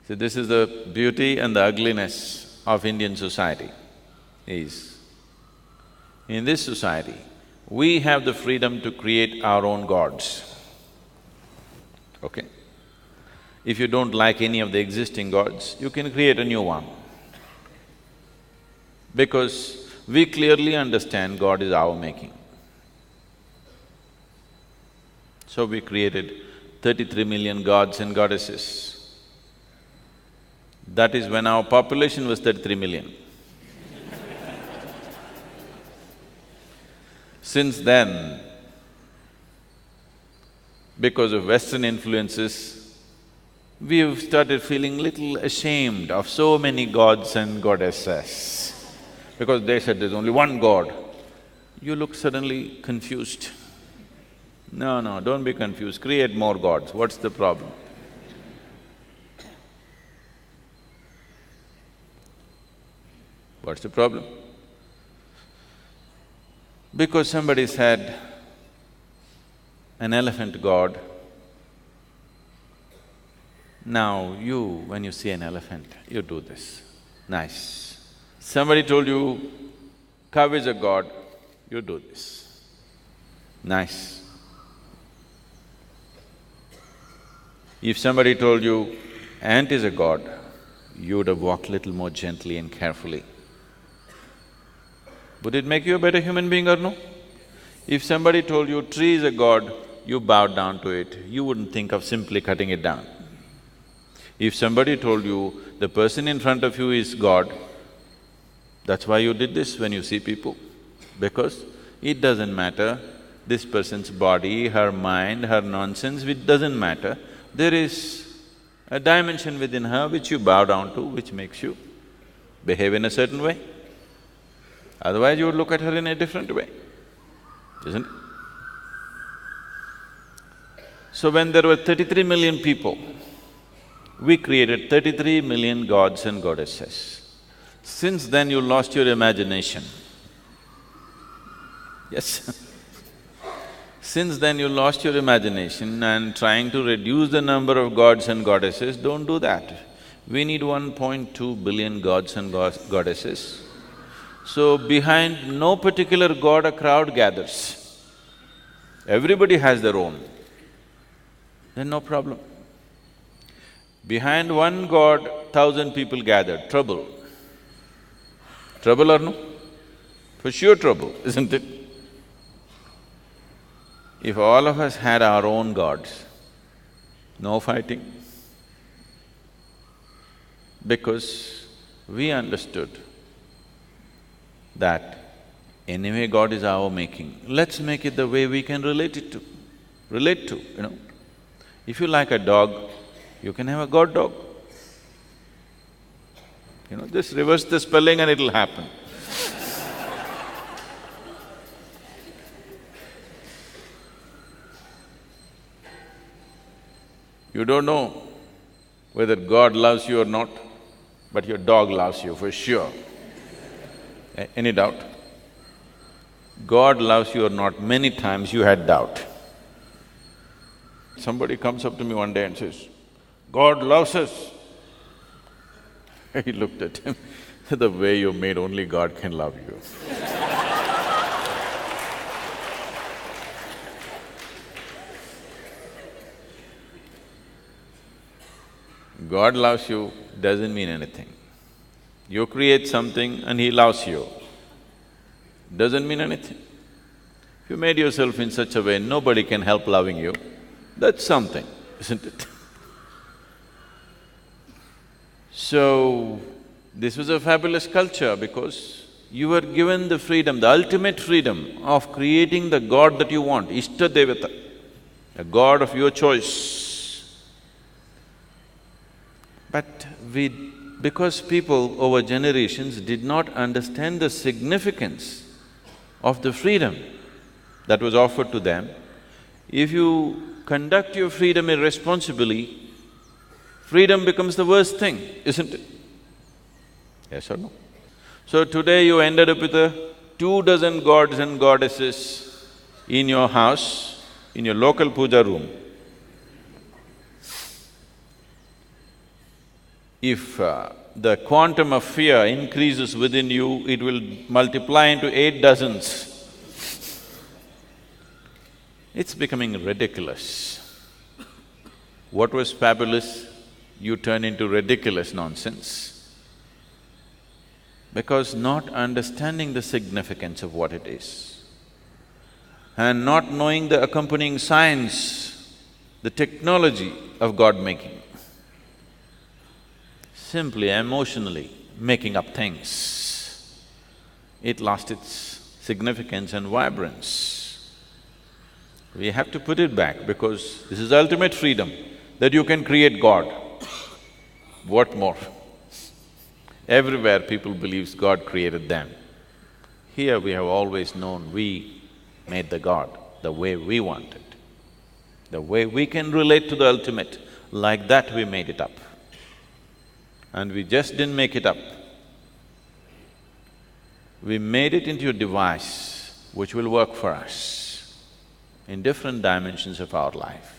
See, this is the beauty and the ugliness of Indian society is, in this society, we have the freedom to create our own gods, okay? If you don't like any of the existing gods, you can create a new one. Because we clearly understand God is our making. So we created 33 million gods and goddesses. That is when our population was 33 million. Since then, because of Western influences, we've started feeling little ashamed of so many gods and goddesses. Because they said there's only one God, you look suddenly confused. No, don't be confused, create more gods, what's the problem? What's the problem? Because somebody said, an elephant god. Now you, when you see an elephant, you do this, nice. Somebody told you, cow is a god, you do this, nice. If somebody told you, ant is a god, you would have walked little more gently and carefully. Would it make you a better human being or no? If somebody told you, tree is a god, you bowed down to it, you wouldn't think of simply cutting it down. If somebody told you, the person in front of you is God, that's why you did this when you see people, because it doesn't matter this person's body, her mind, her nonsense, it doesn't matter. There is a dimension within her which you bow down to, which makes you behave in a certain way. Otherwise you would look at her in a different way, isn't it? So when there were 33 million people, we created 33 million gods and goddesses. Since then you lost your imagination. Yes. Since then you lost your imagination and trying to reduce the number of gods and goddesses, don't do that. We need 1.2 billion gods and goddesses. So behind no particular god a crowd gathers. Everybody has their own. Then no problem. Behind one god, 1,000 people gathered, trouble. Trouble or no? For sure trouble, isn't it? If all of us had our own gods, no fighting. Because we understood that anyway God is our making, let's make it the way we can relate to, you know. If you like a dog, you can have a god dog. You know, just reverse the spelling and it'll happen. You don't know whether God loves you or not, but your dog loves you for sure. Any doubt? God loves you or not, many times you had doubt. Somebody comes up to me one day and says, God loves us. I looked at him, the way you're made, only God can love you. God loves you doesn't mean anything. You create something and He loves you, doesn't mean anything. If you made yourself in such a way, nobody can help loving you, that's something, isn't it? So, this was a fabulous culture because you were given the freedom, the ultimate freedom of creating the god that you want, Ishta Devata, a god of your choice. But because people over generations did not understand the significance of the freedom that was offered to them, if you conduct your freedom irresponsibly, freedom becomes the worst thing, isn't it? Yes or no? So today you ended up with 24 gods and goddesses in your house, in your local puja room. If the quantum of fear increases within you, it will multiply into 8 dozens. It's becoming ridiculous. What was fabulous, you turn into ridiculous nonsense. Because not understanding the significance of what it is, and not knowing the accompanying science, the technology of God-making, simply emotionally making up things, it lost its significance and vibrance. We have to put it back because this is ultimate freedom, that you can create God. What more? Everywhere people believes God created them. Here we have always known we made the God the way we want it, the way we can relate to the ultimate, like that we made it up. And we just didn't make it up. We made it into a device which will work for us in different dimensions of our life.